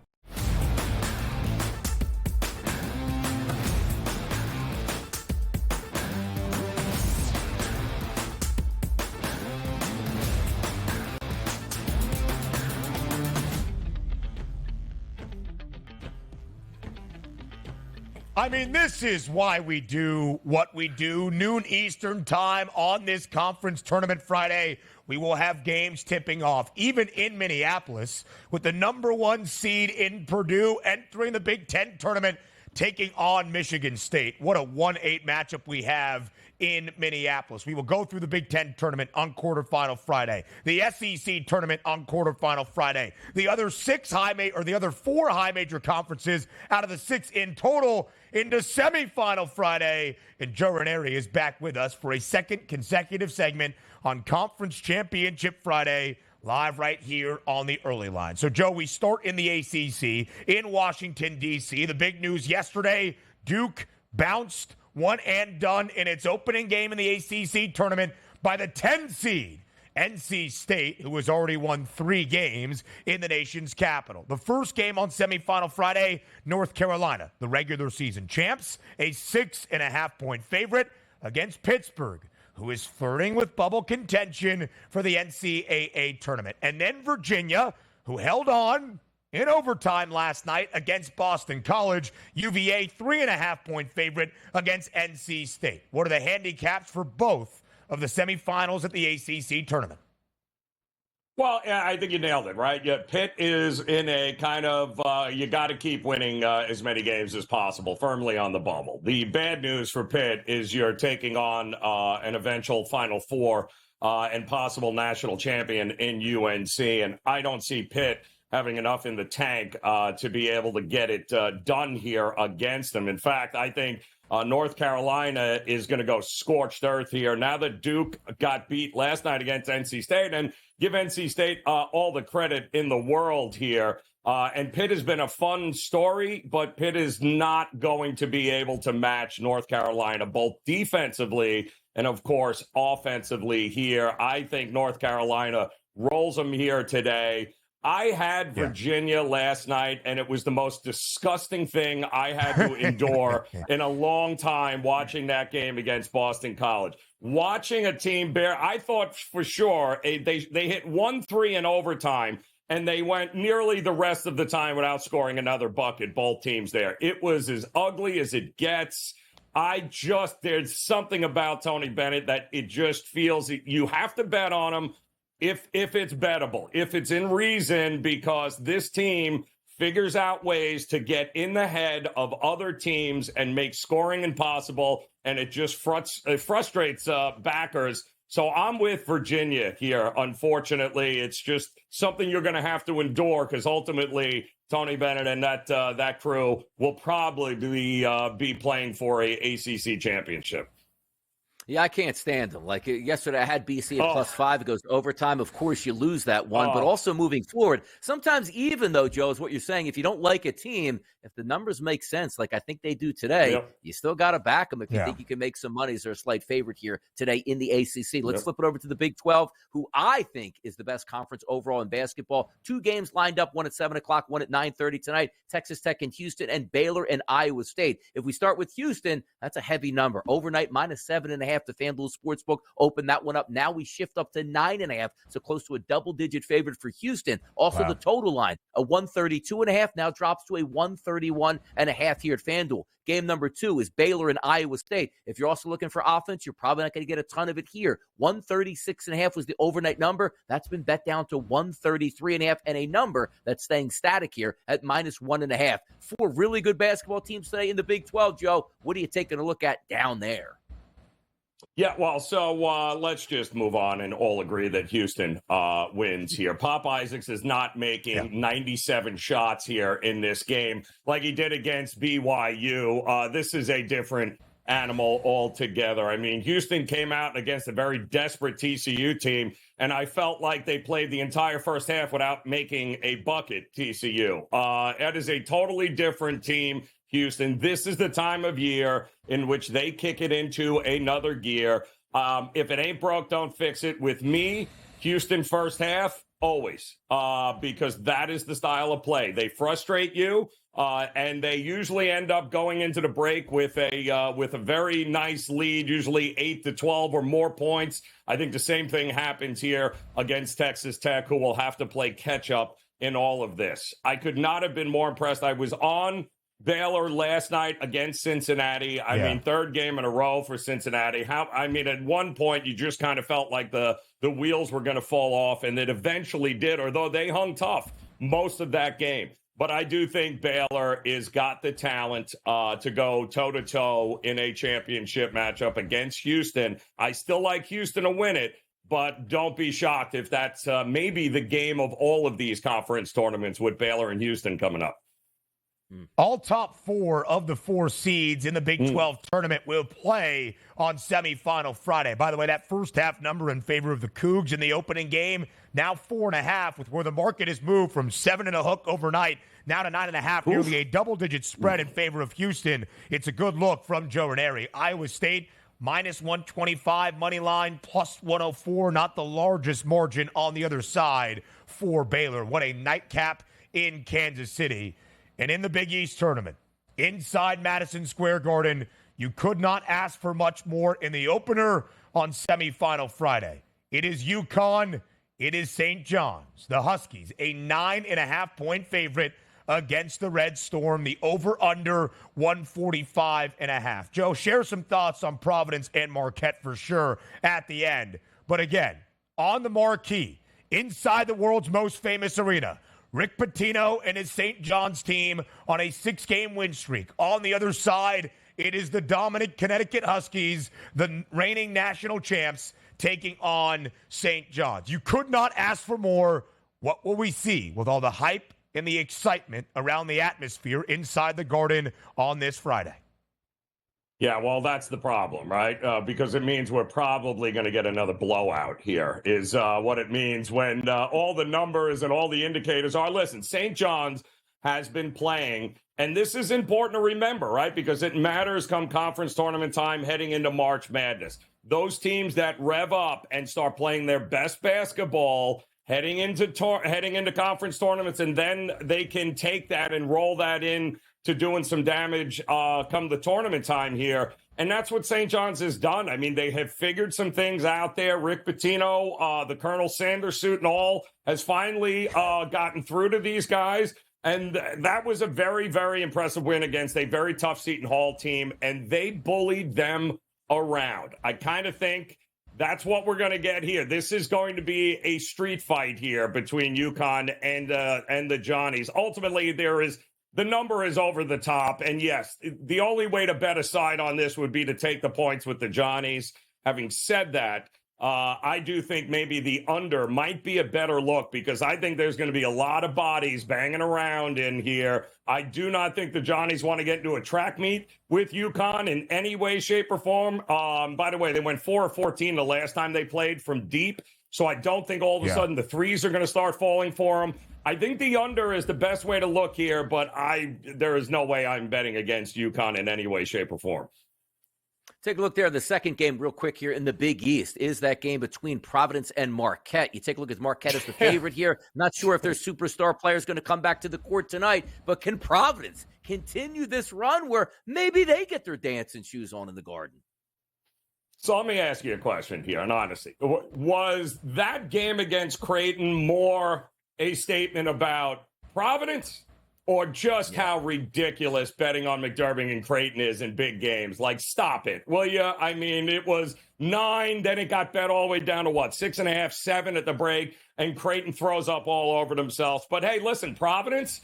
I mean, this is why we do what we do. Noon Eastern time on this conference tournament Friday. We will have games tipping off, even in Minneapolis, with the number 1 seed in Purdue entering the Big Ten tournament, taking on Michigan State. What a 1-8 matchup we have in Minneapolis. We will go through the Big Ten tournament on quarterfinal Friday, the SEC tournament on quarterfinal Friday, the other 4 high major conferences out of the 6 in total into semifinal Friday. And Joe Raineri is back with us for a second consecutive segment on Conference Championship Friday, live right here on the early line. So, Joe, we start in the ACC in Washington, D.C. The big news yesterday, Duke bounced one and done in its opening game in the ACC tournament by the 10 seed, NC State, who has already won 3 games in the nation's capital. The first game on semifinal Friday, North Carolina, the regular season champs, a 6.5-point favorite against Pittsburgh, who is flirting with bubble contention for the NCAA tournament. And then Virginia, who held on in overtime last night against Boston College. UVA, 3.5-point favorite against NC State. What are the handicaps for both of the semifinals at the ACC tournament? Well, yeah, I think you nailed it, right? Yeah, Pitt is in a kind of, you got to keep winning as many games as possible, firmly on the bubble. The bad news for Pitt is you're taking on an eventual Final Four and possible national champion in UNC, and I don't see Pitt having enough in the tank to be able to get it done here against them. In fact, I think North Carolina is going to go scorched earth here. Now that Duke got beat last night against NC State, and give NC State all the credit in the world here. And Pitt has been a fun story, but Pitt is not going to be able to match North Carolina, both defensively and, of course, offensively here. I think North Carolina rolls them here today. I had Virginia last night, and it was the most disgusting thing I had to endure in a long time watching that game against Boston College. Watching a team I thought for sure they hit 1-3 in overtime, and they went nearly the rest of the time without scoring another bucket, both teams there. It was as ugly as it gets. There's something about Tony Bennett that it just feels you have to bet on him. If it's bettable, if it's in reason, because this team figures out ways to get in the head of other teams and make scoring impossible, and it just frustrates backers. So I'm with Virginia here. Unfortunately, it's just something you're going to have to endure, because ultimately Tony Bennett and that crew will probably be playing for a ACC championship. Yeah, I can't stand them. Like yesterday, I had BC at +5. It goes to overtime. Of course, you lose that one. But also moving forward, sometimes even though, Joe, is what you're saying, if you don't like a team, if the numbers make sense, like I think they do today, you still got to back them if you think you can make some money. They're a slight favorite here today in the ACC. Let's flip it over to the Big 12, who I think is the best conference overall in basketball. 2 games lined up, one at 7 o'clock, one at 9:30 tonight. Texas Tech and Houston, and Baylor and Iowa State. If we start with Houston, that's a heavy number. Overnight, -7.5 8.5. The FanDuel Sportsbook opened that one up. Now we shift up to 9.5, so close to a double-digit favorite for Houston. Also, the total line, a 132.5, now drops to a 131.5 here at FanDuel. Game number 2 is Baylor and Iowa State. If you're also looking for offense, you're probably not going to get a ton of it here. 136.5 was the overnight number. That's been bet down to 133.5, and a number that's staying static here at -1.5. 4 really good basketball teams today in the Big 12, Joe. What are you taking a look at down there? Yeah, well, so let's just move on and all agree that Houston wins here. Pop Isaacs is not making 97 shots here in this game like he did against BYU. This is a different animal altogether. I mean, Houston came out against a very desperate TCU team, and I felt like they played the entire first half without making a bucket, TCU. That is a totally different team. Houston, this is the time of year in which they kick it into another gear. If it ain't broke, don't fix it. With me, Houston first half, always, because that is the style of play. They frustrate you, and they usually end up going into the break with a very nice lead, usually 8-12 or more points. I think the same thing happens here against Texas Tech, who will have to play catch up in all of this. I could not have been more impressed. I was on Baylor last night against Cincinnati. I mean, third game in a row for Cincinnati. At one point, you just kind of felt like the wheels were going to fall off, and it eventually did, although they hung tough most of that game. But I do think Baylor is got the talent to go toe-to-toe in a championship matchup against Houston. I still like Houston to win it, but don't be shocked if that's maybe the game of all of these conference tournaments with Baylor and Houston coming up. All top 4 of the 4 seeds in the Big 12 tournament will play on semifinal Friday. By the way, that first half number in favor of the Cougs in the opening game, now 4.5, with where the market has moved from 7 and a hook overnight now to 9.5, nearly a double-digit spread in favor of Houston. It's a good look from Joe Raineri. Iowa State, -125 money line, +104, not the largest margin on the other side for Baylor. What a nightcap in Kansas City. And in the Big East tournament, inside Madison Square Garden, you could not ask for much more in the opener on semifinal Friday. It is UConn. It is St. John's. The Huskies, a 9.5-point favorite against the Red Storm. The over-under 145.5. Joe, share some thoughts on Providence and Marquette for sure at the end. But again, on the marquee, inside the world's most famous arena, Rick Pitino and his St. John's team on a 6-game win streak. On the other side, it is the dominant Connecticut Huskies, the reigning national champs, taking on St. John's. You could not ask for more. What will we see with all the hype and the excitement around the atmosphere inside the Garden on this Friday? Yeah, well, that's the problem, right? Because it means we're probably going to get another blowout here is what it means when all the numbers and all the indicators are. Listen, St. John's has been playing, and this is important to remember, right? Because it matters come conference tournament time heading into March Madness. Those teams that rev up and start playing their best basketball heading into conference tournaments, and then they can take that and roll that in to doing some damage come the tournament time here. And that's what St. John's has done. I mean, they have figured some things out there. Rick Pitino, the Colonel Sanders suit and all, has finally gotten through to these guys. And that was a very, very impressive win against a very tough Seton Hall team. And they bullied them around. I kind of think that's what we're going to get here. This is going to be a street fight here between UConn and the Johnnies. Ultimately, the number is over the top. And yes, the only way to bet a side on this would be to take the points with the Johnnies. Having said that, I do think maybe the under might be a better look because I think there's going to be a lot of bodies banging around in here. I do not think the Johnnies want to get into a track meet with UConn in any way, shape, or form. By the way, they went 4 of 14 the last time they played from deep. So I don't think all of a sudden the threes are going to start falling for them. I think the under is the best way to look here, but there is no way I'm betting against UConn in any way, shape, or form. Take a look there. The second game real quick here in the Big East is that game between Providence and Marquette. You take a look at Marquette as the favorite here. Not sure if their superstar player is going to come back to the court tonight, but can Providence continue this run where maybe they get their dancing shoes on in the Garden? So let me ask you a question here, and honestly, was that game against Creighton more a statement about Providence or just how ridiculous betting on McDermott and Creighton is in big games? Like, stop it, will you? I mean, it was 9, then it got bet all the way down to 6.5, 7 at the break, and Creighton throws up all over themselves. But hey, listen, Providence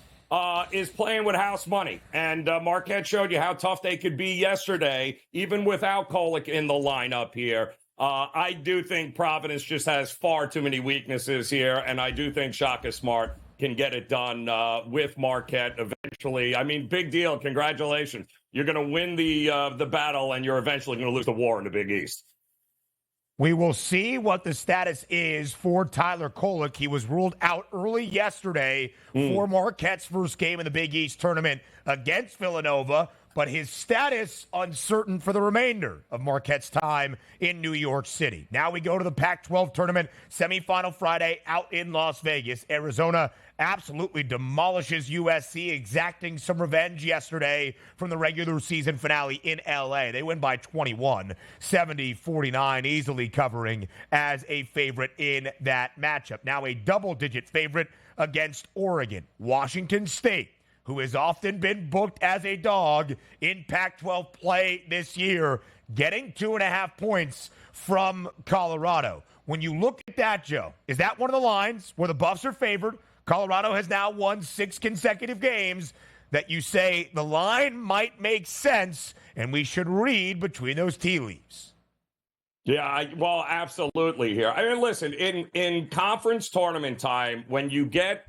is playing with house money, and Marquette showed you how tough they could be yesterday, even without Kolek in the lineup here. I do think Providence just has far too many weaknesses here, and I do think Shaka Smart can get it done with Marquette eventually. I mean, big deal. Congratulations. You're going to win the battle, and you're eventually going to lose the war in the Big East. We will see what the status is for Tyler Kolek. He was ruled out early yesterday for Marquette's first game in the Big East tournament against Villanova, but his status uncertain for the remainder of Marquette's time in New York City. Now we go to the Pac-12 tournament semifinal Friday out in Las Vegas. Arizona absolutely demolishes USC, exacting some revenge yesterday from the regular season finale in LA. They win by 21, 70-49, easily covering as a favorite in that matchup. Now a double-digit favorite against Oregon. Washington State, who has often been booked as a dog in Pac-12 play this year, getting 2.5 points from Colorado. When you look at that, Joe, is that one of the lines where the Buffs are favored? Colorado has now won 6 consecutive games that you say the line might make sense and we should read between those tea leaves. Yeah, well, absolutely here. I mean, listen, in conference tournament time, when you get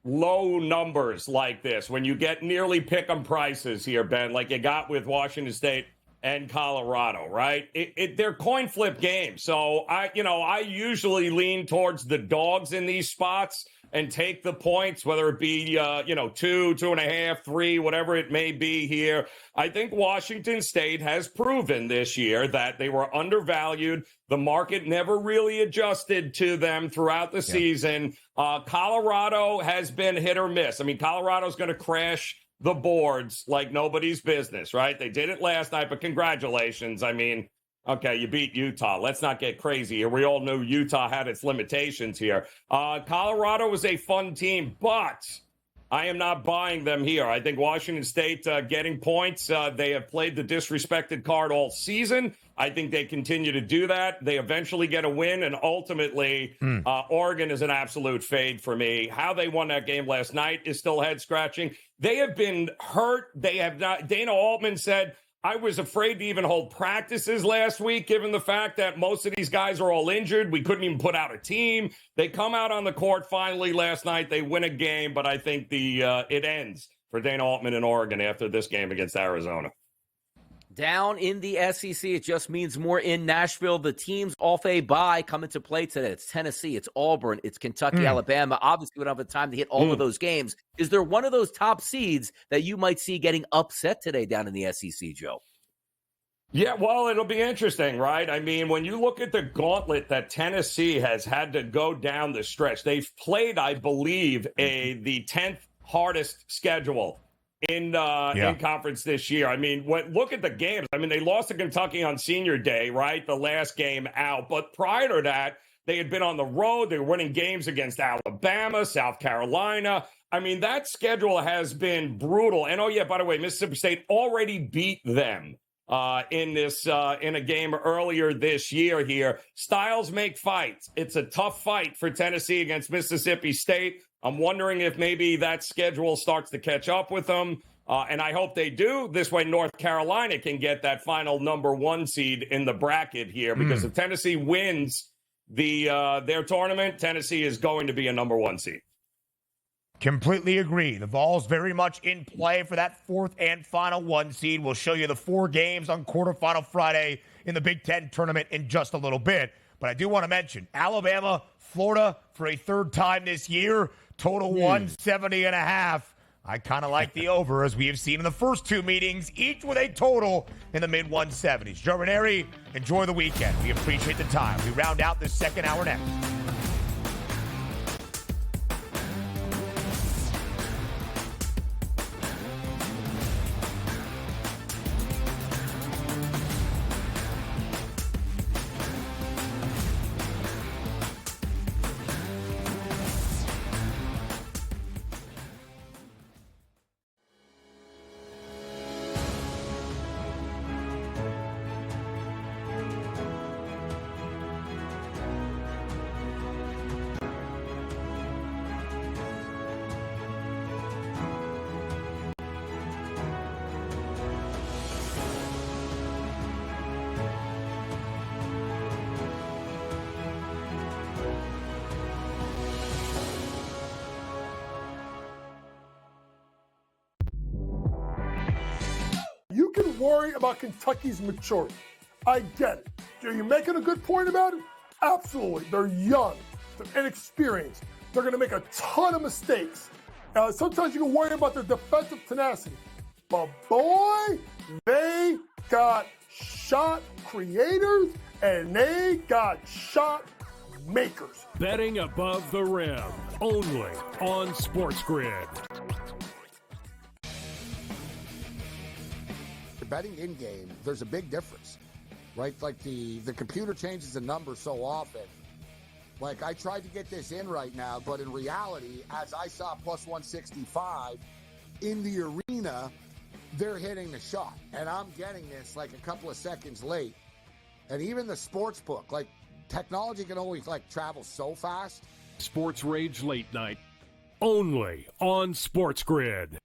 low numbers like this, when you get nearly pick-em prices here, Ben, like you got with Washington State and Colorado, right? They're coin flip games. So I usually lean towards the dogs in these spots and take the points, whether it be 2, 2.5, 3, whatever it may be here. I think Washington State has proven this year that they were undervalued. The market never really adjusted to them throughout the season. Colorado has been hit or miss. I mean, Colorado's going to crash the boards like nobody's business, right? They did it last night, but congratulations. I mean, okay, you beat Utah. Let's not get crazy here. We all knew Utah had its limitations here. Colorado was a fun team, but I am not buying them here. I think Washington State getting points. They have played the disrespected card all season. I think they continue to do that. They eventually get a win, and ultimately, Oregon is an absolute fade for me. How they won that game last night is still head-scratching. They have been hurt. They have not. Dana Altman said, I was afraid to even hold practices last week, given the fact that most of these guys are all injured. We couldn't even put out a team. They come out on the court finally last night. They win a game, but I think it ends for Dana Altman in Oregon after this game against Arizona. Down in the SEC, it just means more in Nashville. The teams off a bye come into play today. It's Tennessee, it's Auburn, it's Kentucky, Alabama. Obviously, we don't have the time to hit all of those games. Is there one of those top seeds that you might see getting upset today down in the SEC, Joe? Yeah, well, it'll be interesting, right? I mean, when you look at the gauntlet that Tennessee has had to go down the stretch, they've played, I believe, the 10th hardest schedule in conference this year. I mean, look at the games. I mean, they lost to Kentucky on senior day, right? The last game out. But prior to that, they had been on the road. They were winning games against Alabama, South Carolina. I mean, that schedule has been brutal. And, oh, yeah, by the way, Mississippi State already beat them in a game earlier this year here. Styles make fights. It's a tough fight for Tennessee against Mississippi State. I'm wondering if maybe that schedule starts to catch up with them, and I hope they do. This way, North Carolina can get that final number 1 seed in the bracket here, because if Tennessee wins their tournament, Tennessee is going to be a number 1 seed. Completely agree. The ball's very much in play for that 4th and final 1 seed. We'll show you the 4 games on quarterfinal Friday in the Big Ten tournament in just a little bit. But I do want to mention Alabama, Florida for a 3rd time this year. Total 170.5. I kind of like the over, as we have seen in the first 2 meetings, each with a total in the mid-170s. Joe Raineri, enjoy the weekend. We appreciate the time. We round out this second hour next. worry about Kentucky's maturity. I get it. Are you making a good point about it? Absolutely. They're young. They're inexperienced. They're going to make a ton of mistakes. Sometimes you can worry about their defensive tenacity. But boy, they got shot creators and they got shot makers. Betting above the rim, only on SportsGrid. Betting in game, there's a big difference, right? Like the computer changes the numbers so often. Like I tried to get this in right now, but in reality, as I saw plus 165 in the arena, they're hitting the shot, and I'm getting this like a couple of seconds late. And even the sports book, like technology can only like travel so fast. Sports Rage Late Night, only on SportsGrid.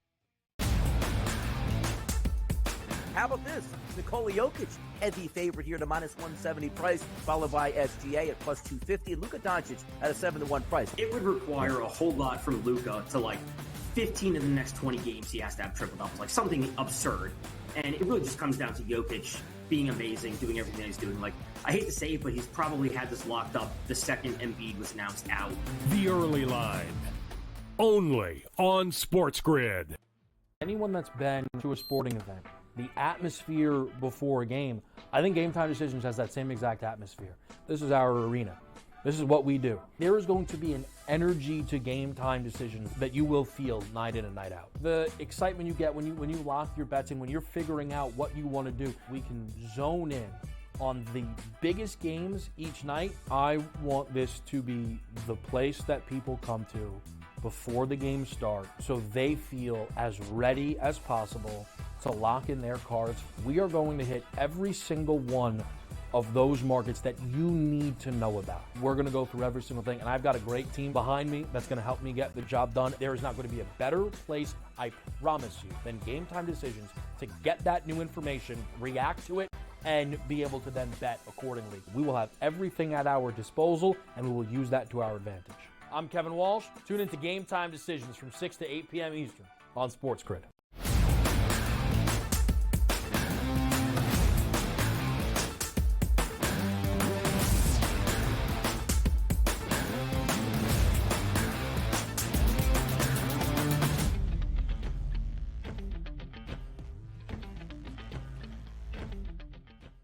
How about this? Nikola Jokic, heavy favorite here to minus 170 price, followed by SGA at plus 250, and Luka Doncic at a 7-1 price. It would require a whole lot from Luka to like 15 of the next 20 games he has to have triple doubles, like something absurd. And it really just comes down to Jokic being amazing, doing everything he's doing. Like, I hate to say it, but he's probably had this locked up the second Embiid was announced out. The early line, only on SportsGrid. Anyone that's been to a sporting event, the atmosphere before a game, I think Game Time Decisions has that same exact atmosphere. This is our arena. This is what we do. There is going to be an energy to Game Time Decisions that you will feel night in and night out. The excitement you get when you lock your bets in, when you're figuring out what you want to do, we can zone in on the biggest games each night. I want this to be the place that people come to before the games start so they feel as ready as possible to lock in their cards. We are going to hit every single one of those markets that you need to know about. We're going to go through every single thing, and I've got a great team behind me that's going to help me get the job done. There is not going to be a better place, I promise you, than Game Time Decisions to get that new information, react to it, and be able to then bet accordingly. We will have everything at our disposal, and we will use that to our advantage. I'm Kevin Walsh. Tune into Game Time Decisions from 6 to 8 p.m. Eastern on SportsGrid.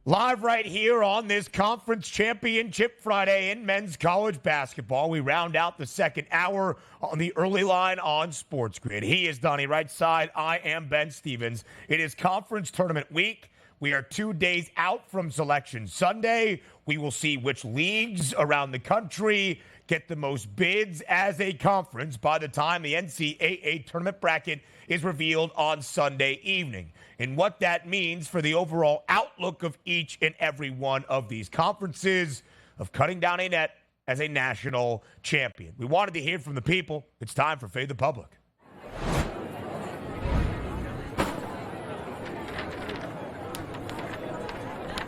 Live right here on this Conference Championship Friday in men's college basketball. We round out the second hour on the early line on SportsGrid. He is Donnie, right side. I am Ben Stevens. It is conference tournament week. We are 2 days out from Selection Sunday. We will see which leagues around the country get the most bids as a conference by the time the NCAA tournament bracket is revealed on Sunday evening, and what that means for the overall outlook of each and every one of these conferences of cutting down a net as a national champion. We wanted to hear from the people. It's time for Fade the Public.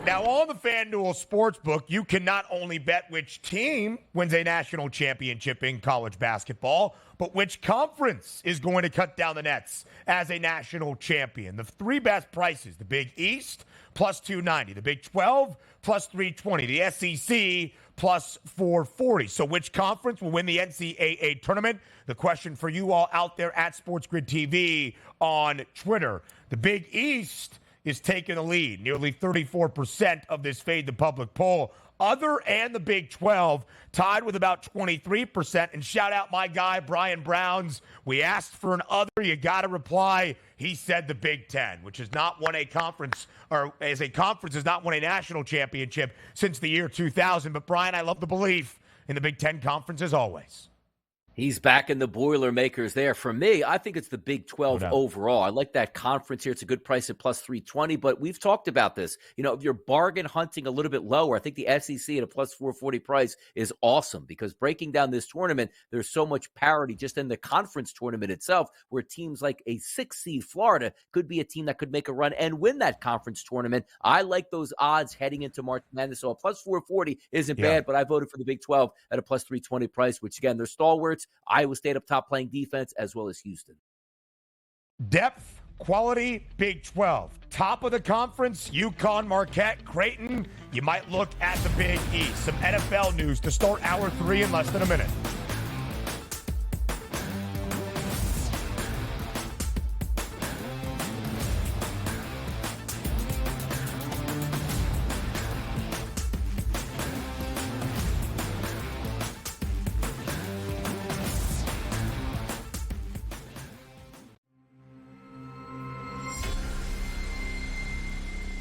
Now, on the FanDuel Sportsbook, you can not only bet which team wins a national championship in college basketball, but which conference is going to cut down the nets as a national champion. The three best prices: the Big East, plus 290, the Big 12, plus 320, the SEC, plus 440. So which conference will win the NCAA tournament? The question for you all out there at SportsGrid TV on Twitter. The Big East is taking the lead, nearly 34% of this Fade the Public poll. Other and the Big 12 tied with about 23%. And shout out my guy, Brian Browns. We asked for an other. You got to reply. He said the Big 10, which has not won a conference, or as a conference has not won a national championship since the year 2000. But Brian, I love the belief in the Big 10 conference as always. He's back in the Boilermakers there. For me, I think it's the Big 12 overall. I like that conference here. It's a good price at plus 320, but we've talked about this. You know, if you're bargain hunting a little bit lower, I think the SEC at a plus 440 price is awesome, because breaking down this tournament, there's so much parity just in the conference tournament itself, where teams like a 6 seed Florida could be a team that could make a run and win that conference tournament. I like those odds heading into March Madness. So a plus 440 isn't bad, but I voted for the Big 12 at a plus 320 price, which again, they're stalwarts. Iowa State up top playing defense, as well as Houston. Depth Quality Big 12. Top of the conference, UConn, Marquette, Creighton. You might look at the Big East. Some NFL news to start hour 3 in less than a minute.